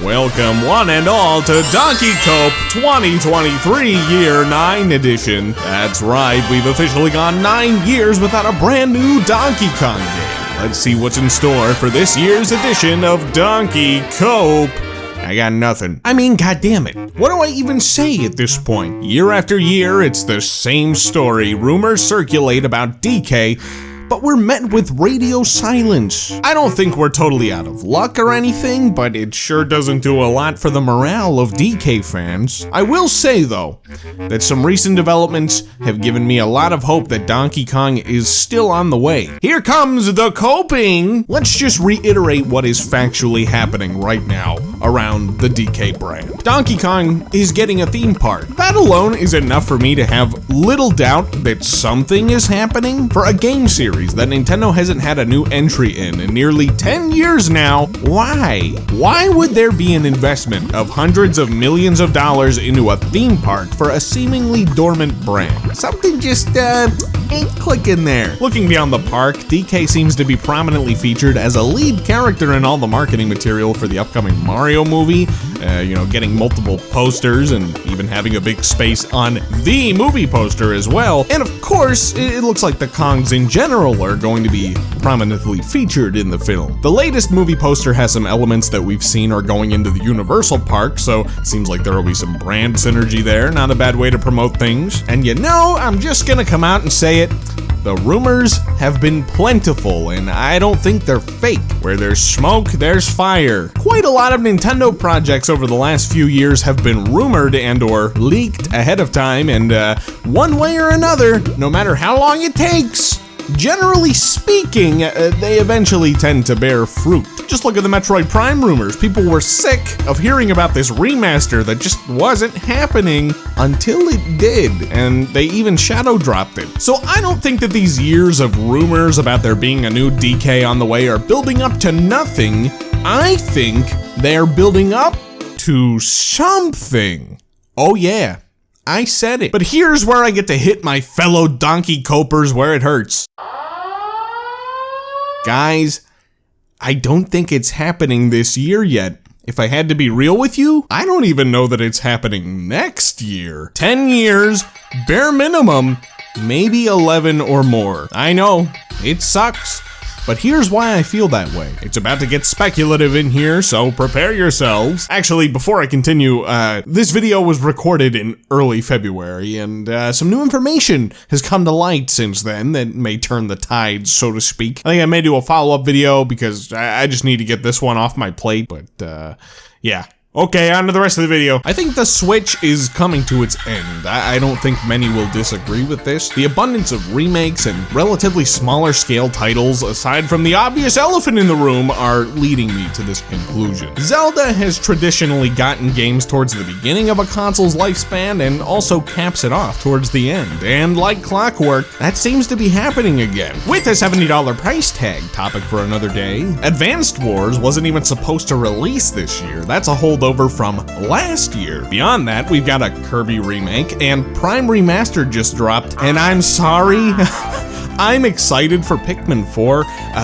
Welcome one and all to Donkey Kope 2023 Year 9 Edition. That's right, we've officially gone 9 years without a brand new Donkey Kong game. Let's see what's in store for this year's edition of Donkey Kope. I got nothing. I mean, goddammit, what do I even say at this point? Year after year, it's the same story. Rumors circulate about DK, but we're met with radio silence. I don't think we're totally out of luck or anything, but it sure doesn't do a lot for the morale of DK fans. I will say, though, that some recent developments have given me a lot of hope that Donkey Kong is still on the way. Here comes the coping! Let's just reiterate what is factually happening right now around the DK brand. Donkey Kong is getting a theme park. That alone is enough for me to have little doubt that something is happening for a game series that Nintendo hasn't had a new entry in nearly 10 years now. Why? Why would there be an investment of hundreds of millions of dollars into a theme park for a seemingly dormant brand? Something just ain't clicking there. Looking beyond the park, DK seems to be prominently featured as a lead character in all the marketing material for the upcoming Mario movie, getting multiple posters and even having a big space on the movie poster as well. And of course, it looks like the Kongs in general are going to be prominently featured in the film. The latest movie poster has some elements that we've seen are going into the Universal Park, so it seems like there will be some brand synergy there. Not a bad way to promote things. And I'm just gonna come out and say it. The rumors have been plentiful, and I don't think they're fake. Where there's smoke, there's fire. Quite a lot of Nintendo projects over the last few years have been rumored and or leaked ahead of time, and one way or another, no matter how long it takes, generally speaking, they eventually tend to bear fruit. Just look at the Metroid Prime rumors. People were sick of hearing about this remaster that just wasn't happening until it did, and they even shadow dropped it. So I don't think that these years of rumors about there being a new DK on the way are building up to nothing. I think they're building up to something. Oh yeah, I said it. But here's where I get to hit my fellow Donkey Copers where it hurts. Guys, I don't think it's happening this year yet. If I had to be real with you, I don't even know that it's happening next year. 10 years, bare minimum, maybe 11 or more. I know, it sucks. But here's why I feel that way. It's about to get speculative in here, so prepare yourselves. Actually, before I continue, this video was recorded in early February, and some new information has come to light since then that may turn the tides, so to speak. I think I may do a follow-up video because I just need to get this one off my plate, but yeah. Okay, on to the rest of the video. I think the Switch is coming to its end. I don't think many will disagree with this. The abundance of remakes and relatively smaller scale titles, aside from the obvious elephant in the room, are leading me to this conclusion. Zelda has traditionally gotten games towards the beginning of a console's lifespan and also caps it off towards the end. And like clockwork, that seems to be happening again. With a $70 price tag, topic for another day. Advanced Wars wasn't even supposed to release this year. That's a holdover from last year. Beyond that, we've got a Kirby remake, and Prime Remastered just dropped, and I'm sorry, I'm excited for Pikmin 4,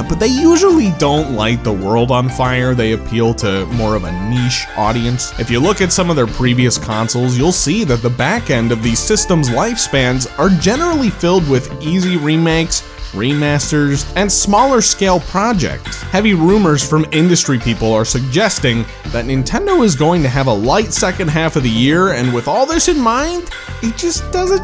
but they usually don't light the world on fire. They appeal to more of a niche audience. If you look at some of their previous consoles, you'll see that the back end of these systems' lifespans are generally filled with easy remakes, remasters, and smaller scale projects. Heavy rumors from industry people are suggesting that Nintendo is going to have a light second half of the year, and with all this in mind, it just doesn't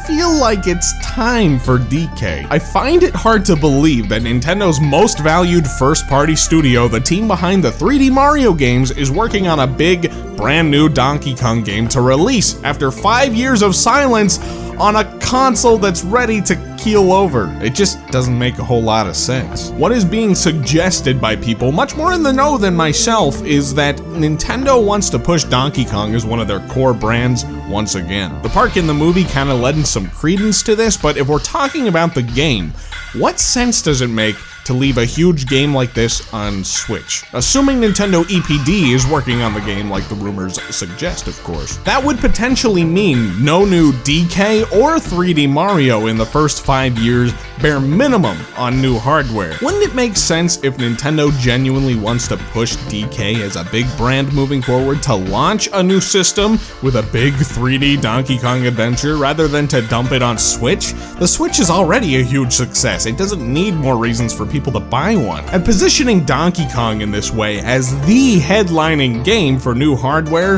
feel like it's time for DK. I find it hard to believe that Nintendo's most valued first-party studio, the team behind the 3D Mario games, is working on a big, brand new Donkey Kong game to release after 5 years of silence on a console that's ready to keel over. It just doesn't make a whole lot of sense. What is being suggested by people much more in the know than myself is that Nintendo wants to push Donkey Kong as one of their core brands once again. The park in the movie kind of lends some credence to this, but if we're talking about the game, what sense does it make to leave a huge game like this on Switch. Assuming Nintendo EPD is working on the game like the rumors suggest, of course. That would potentially mean no new DK or 3D Mario in the first 5 years, bare minimum, on new hardware. Wouldn't it make sense if Nintendo genuinely wants to push DK as a big brand moving forward to launch a new system with a big 3D Donkey Kong adventure rather than to dump it on Switch? The Switch is already a huge success. It doesn't need more reasons for people to buy one. And positioning Donkey Kong in this way as the headlining game for new hardware,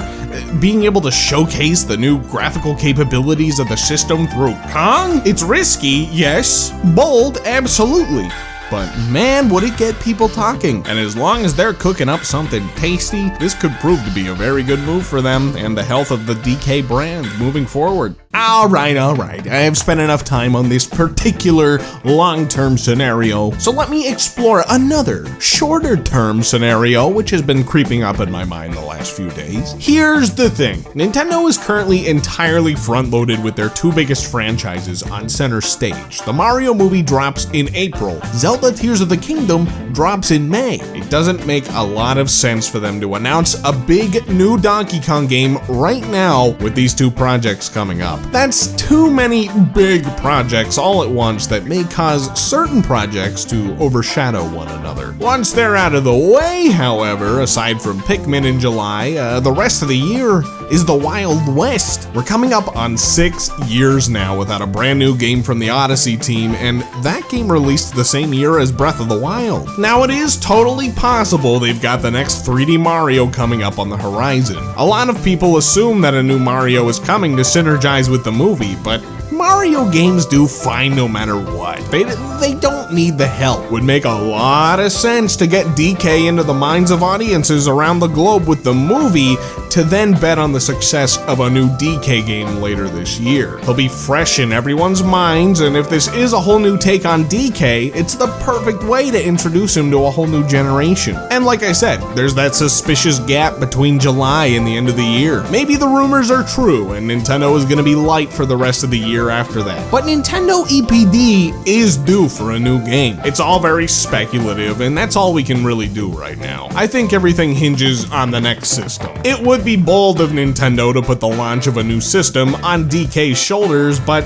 being able to showcase the new graphical capabilities of the system through Kong? It's risky, yes. Bold, absolutely. But man, would it get people talking. And as long as they're cooking up something tasty, this could prove to be a very good move for them and the health of the DK brand moving forward. Alright, I have spent enough time on this particular long-term scenario, so let me explore another, shorter-term scenario which has been creeping up in my mind the last few days. Here's the thing, Nintendo is currently entirely front-loaded with their two biggest franchises on center stage. The Mario movie drops in April, Zelda Tears of the Kingdom drops in May. It doesn't make a lot of sense for them to announce a big new Donkey Kong game right now with these two projects coming up. That's too many big projects all at once that may cause certain projects to overshadow one another. Once they're out of the way, however, aside from Pikmin in July, the rest of the year is the Wild West. We're coming up on 6 years now without a brand new game from the Odyssey team, and that game released the same year as Breath of the Wild. Now it is totally possible they've got the next 3D Mario coming up on the horizon. A lot of people assume that a new Mario is coming to synergize with the movie, but Mario games do fine no matter what. They don't need the help. Would make a lot of sense to get DK into the minds of audiences around the globe with the movie to then bet on the success of a new DK game later this year. He'll be fresh in everyone's minds, and if this is a whole new take on DK, it's the perfect way to introduce him to a whole new generation. And like I said, there's that suspicious gap between July and the end of the year. Maybe the rumors are true and Nintendo is gonna be light for the rest of the year after that. But Nintendo EPD is due for a new game. It's all very speculative, and that's all we can really do right now. I think everything hinges on the next system. It would be bold of Nintendo to put the launch of a new system on DK's shoulders, but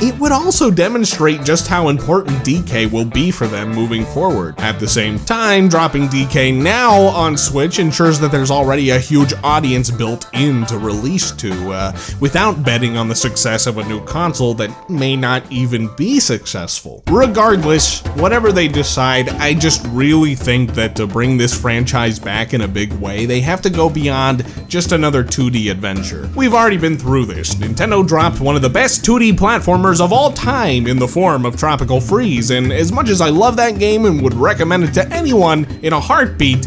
it would also demonstrate just how important DK will be for them moving forward. At the same time, dropping DK now on Switch ensures that there's already a huge audience built in to release to, without betting on the success of a new console that may not even be successful. Regardless, whatever they decide, I just really think that to bring this franchise back in a big way, they have to go beyond just another 2D adventure. We've already been through this. Nintendo dropped one of the best 2D platformers of all time in the form of Tropical Freeze, and as much as I love that game and would recommend it to anyone in a heartbeat,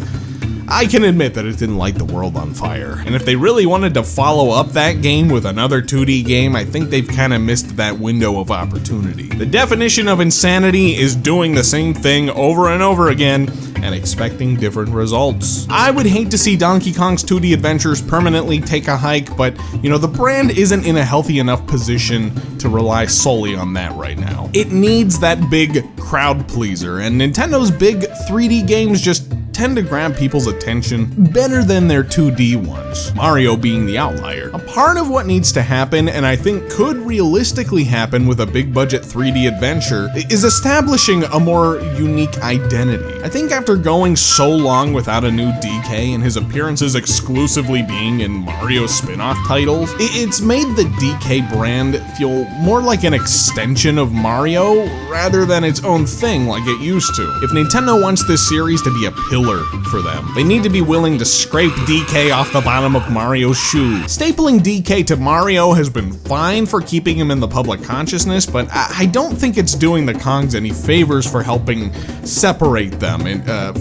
I can admit that it didn't light the world on fire. And if they really wanted to follow up that game with another 2D game, I think they've kind of missed that window of opportunity. The definition of insanity is doing the same thing over and over again and expecting different results. I would hate to see Donkey Kong's 2D adventures permanently take a hike, but you know, the brand isn't in a healthy enough position to rely solely on that right now. It needs that big crowd pleaser, and Nintendo's big 3D games just tend to grab people's attention better than their 2D ones, Mario being the outlier. A part of what needs to happen, and I think could realistically happen with a big budget 3D adventure, is establishing a more unique identity. I think after going so long without a new DK and his appearances exclusively being in Mario spin-off titles, it's made the DK brand feel more like an extension of Mario rather than its own thing like it used to. If Nintendo wants this series to be a pillar for them, they need to be willing to scrape DK off the bottom of Mario's shoe. Stapling DK to Mario has been fine for keeping him in the public consciousness, but I don't think it's doing the Kongs any favors for helping separate them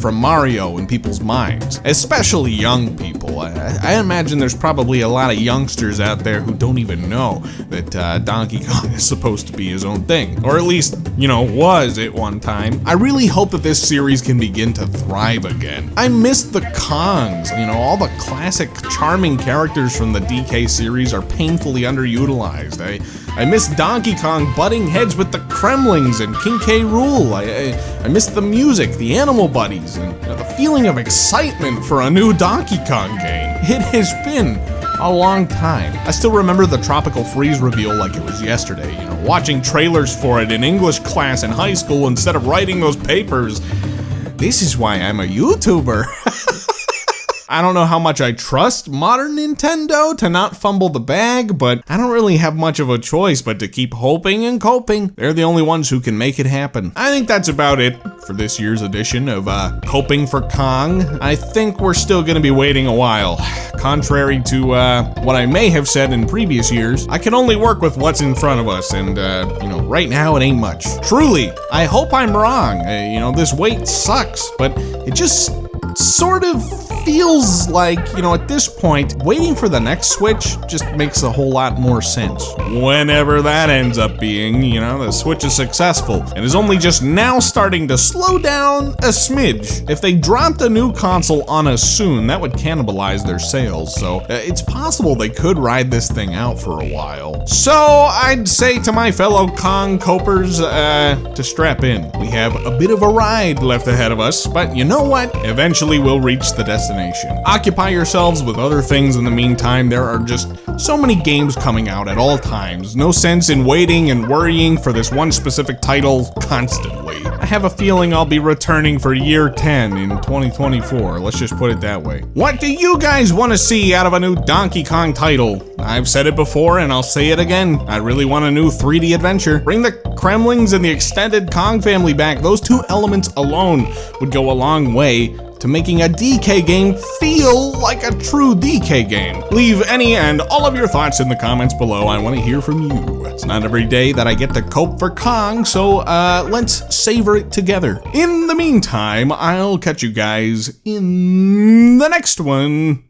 from Mario in people's minds, especially young people. I imagine there's probably a lot of youngsters out there who don't even know that Donkey Kong is supposed to be his own thing, or at least, you know, was at one time. I really hope that this series can begin to thrive again. I miss the Kongs. You know, all the classic charming characters from the DK series are painfully underutilized. I miss Donkey Kong butting heads with the Kremlings and King K. Rool. I miss the music, the animal buddies, and the feeling of excitement for a new Donkey Kong game. It has been a long time. I still remember the Tropical Freeze reveal like it was yesterday, watching trailers for it in English class in high school instead of writing those papers. This is why I'm a YouTuber. I don't know how much I trust modern Nintendo to not fumble the bag, but I don't really have much of a choice but to keep hoping and coping. They're the only ones who can make it happen. I think that's about it for this year's edition of Coping for Kong. I think we're still gonna be waiting a while. Contrary to what I may have said in previous years, I can only work with what's in front of us, and right now it ain't much. Truly, I hope I'm wrong. This wait sucks, but it just sort of feels like, at this point, waiting for the next Switch just makes a whole lot more sense. Whenever that ends up being, the Switch is successful and is only just now starting to slow down a smidge. If they dropped a new console on us soon, that would cannibalize their sales, so it's possible they could ride this thing out for a while. So I'd say to my fellow Kong Copers, to strap in. We have a bit of a ride left ahead of us, but you know what? Eventually we'll reach the destination. Occupy yourselves with other things in the meantime. There are just so many games coming out at all times. No sense in waiting and worrying for this one specific title constantly. I have a feeling I'll be returning for year 10 in 2024. Let's just put it that way. What do you guys want to see out of a new Donkey Kong title? I've said it before and I'll say it again. I really want a new 3D adventure. Bring the Kremlings and the extended Kong family back. Those two elements alone would go a long way to making a DK game feel like a true DK game. Leave any and all of your thoughts in the comments below. I want to hear from you. It's not every day that I get to cope for Kong, so let's savor it together. In the meantime, I'll catch you guys in the next one.